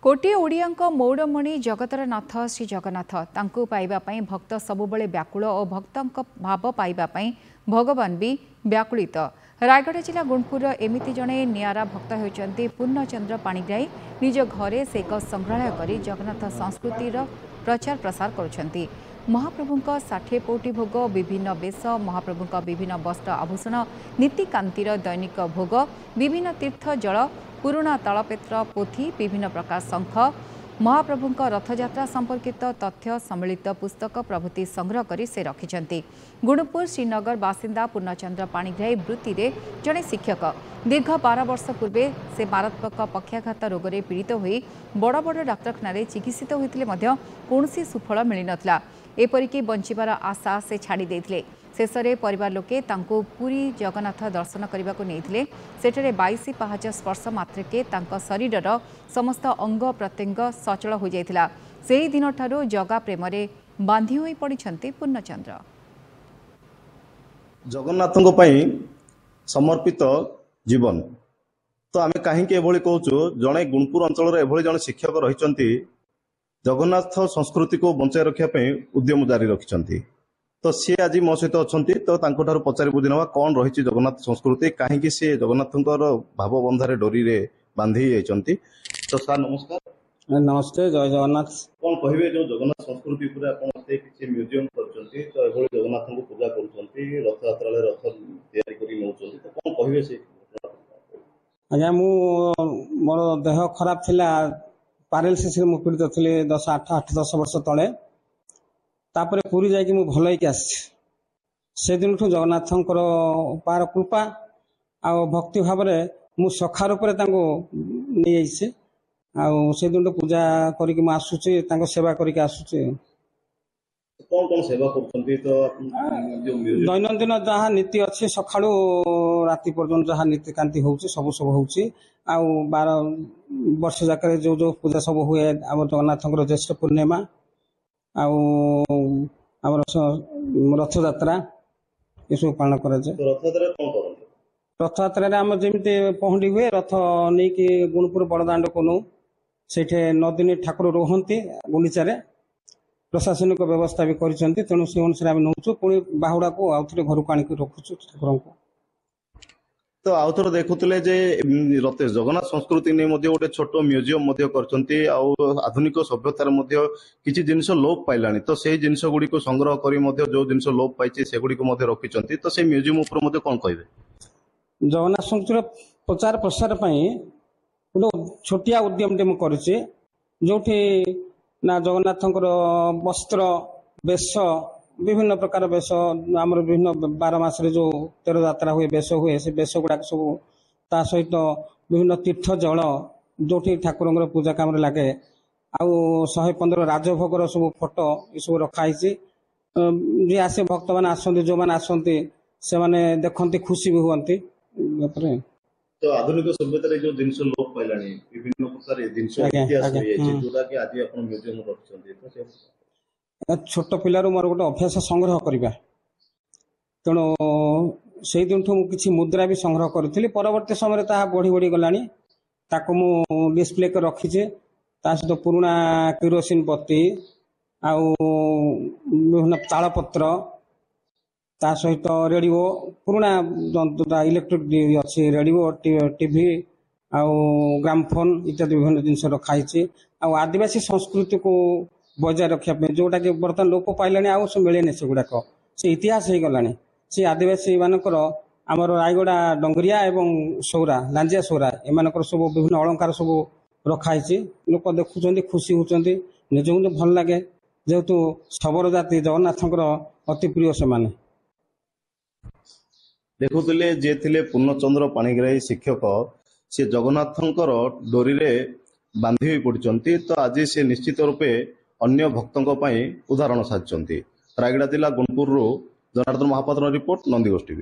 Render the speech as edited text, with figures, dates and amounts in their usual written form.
कोटी ओडियांक मौड़मणि जगतर नाथ श्री जगन्नाथ तांकु पाइबा पई भक्त सबुबले व्याकुल और भक्तंक भाव पाइबा पई भगवान भी व्याकुलित। रायगढ़ जिला गुणपुर एमिति जड़े निआरा भक्त होती पूर्णचंद्र पाणिग्राही निज घरे से एक संग्रहालय करी जगन्नाथ संस्कृतिर प्रचार प्रसार करुछंती। महाप्रभुंक 60 पौटी भोग विभिन्न वेश महाप्रभुंक विभिन्न वस्त्र आभूषण नीतिकांतिर दैनिक भोग विभिन्न तीर्थ जल पुराणा तालपत्र पोथी विभिन्न प्रकार शंख महाप्रभुंक रथयात्रा संपर्कित तथ्य सम्मिलित पुस्तक प्रभृति संग्रह करी से रखिछंती। गुणपुर श्रीनगर बासिंदा पूर्णचंद्र पाणिग्राही वृत्ति रे जड़े शिक्षक दीर्घ 12 वर्ष पूर्वे से मारात्मक पक्षाघात रोग में पीड़ित होई बड़ बड़ डाक्तखाना चिकित्सित होते कौनसी सुफल मिल नथिला। एपरिकी बंचिबार आशा से छाड़ी देथिले। शेष में परिवार लोके तांको पुरी जगन्नाथ दर्शन करने को नहीं सेठरे 22 पाहाच स्पर्श मात्रके तांको शरीरर समस्त अंग प्रत्यंग सचल हो जाइथिला। सेही दिन ठारू जगा प्रेम बांधी होई पड़िछंती पूर्णचंद्र। जगन्नाथों पई समर्पित जीवन तो आमे कहीं एभली कहूँ जड़े गुणपुर अंचल एभली जड़े शिक्षक रही जगन्नाथ संस्कृति को बचाई रखापी उद्यम जारी रखिंट तो सी आज मो सहित अच्छा तो पचारि बुझी ना कौन रही जगन्नाथ संस्कृति कहीं सी जगन्नाथ भाव बंधारे डोरी रे बांधी जाइंट। तो सर नमस्कार। नमस्ते, जय जगन्नाथ। कौन कहे जो जगन्नाथ संस्कृति किसी म्यूजियम कर जगन्नाथ को पूजा कर रथयात्रा रथ या कौन कहे से आज्ञा मोर देह खराब थिला पारालिसिस मु पीड़ित थी 10 वर्ष तले तापर पूरी जाकि मु भल होइक आसी से दिन जगन्नाथंकर पार कृपा आ भक्ति भाव मु सखा रूप नहीं जाइए से दिन पूजा करके आसुची सेवा करके आसुची। कौन कौन सेवा करछंती तो दैनंदिन जहाँ नीति अच्छी सका राति पर्यंत जहाँ नीतिकांति होउची सब होउची आ 12 वर्ष जाक जो जो पूजा सब हुए आम जगन्नाथंकर ज्येष्ठ पूर्णिमा आम रथ यात्रा ये सब पालन कर। रथयात्रा आम जमी पहुंडी हुए रथ नहीं कि गुणपुर बड़दाण्ड को नौ से 9 दिन ठाकुर रुहंती गुंडीचारे प्रशासनिक व्यवस्था भी करिसेंती तेणु से अनुसार आम नौचु पुणी बाहुड़ा को आउ थे घर को आनिक रखुचु ठाकुर को। तो आउ थोड़ा देखुले जे जगन्नाथ संस्कृति नहीं गोटे छोट म्यूजियम कर आधुनिक सभ्यतार किसी जिनस लोप पाइलानी तो से जिनस गुड़ी को संग्रह करी जो जिनस लोप पाई से गुड़ी को रखिंट तो से म्यूजियम उपर कौन कहे जगन्नाथ संस्कृति प्रचार प्रसार गोटे छोटिया उद्यम टे मुझे जो ना जगन्नाथंकर वस्त्र वेश विभिन्न प्रकार वेश आमर विभिन्न 12 मास जो 13 यात्रा हुए वेश हुए से वेश गुड़ाक सब ता सहित विभिन्न तीर्थ जल जो ठाकुर पूजा काम लगे आउ 115 राजभोगर सब फोटो ये सब रखाई जी आसे भक्त मैंने आसती जो मैंने आसती से मैंने देखती खुशी भी हुआ। तो आधुनिक सभ्यता जो जिनस लोप पाइलानी विभिन्न प्रकार जिनस इतिहास जोटा कि आज आपण म्यूजियम रखछन्ती तो छोट पिलारू मोर गोटे अभ्यास संग्रह करवा तेणु से दिन किसी मुद्रा भी संग्रह करी परवर्ती समय बढ़ी बढ़ी गलानी ताको मु डिस्प्ले कर रखीचे सहित पुराणा केरोसिन बत्ती आउ विभिन्न तालपत्र ता सहित रेडियो पुराणा जंतुटा इलेक्ट्रिक अच्छी रेडियो टीवी आउ ग्रामफोन इत्यादि विभिन्न जिनस रखाई आदिवासी संस्कृति को बजाय रखापी जोटा कि बर्तमान लोप पाइलानी आउ सब मिलेनि से गुड़ाक से इतिहास हो गलानी से आदिवासी मानकर आमर रायगड़ा डंगरिया एवं सौरा लांजिया सौरा एम सब विभिन्न अलंकार सब रखाई लोक देखुं खुशी होती निजक भल लगे जेहेतु शबर जाति जगन्नाथंकर अति प्रिय से माने। देखुले जे थिले पूर्णचंद्र पाणिग्राही शिक्षक से जगन्नाथंकर डोरी रे बांधी होई पड़िचंती तो आज से निश्चित रूपे अन्य भक्तों उदाहरण साजिंट। रायगड़ा जिला गुणपुर जनार्दन महापात्र रिपोर्ट नंदीगोष्ठी।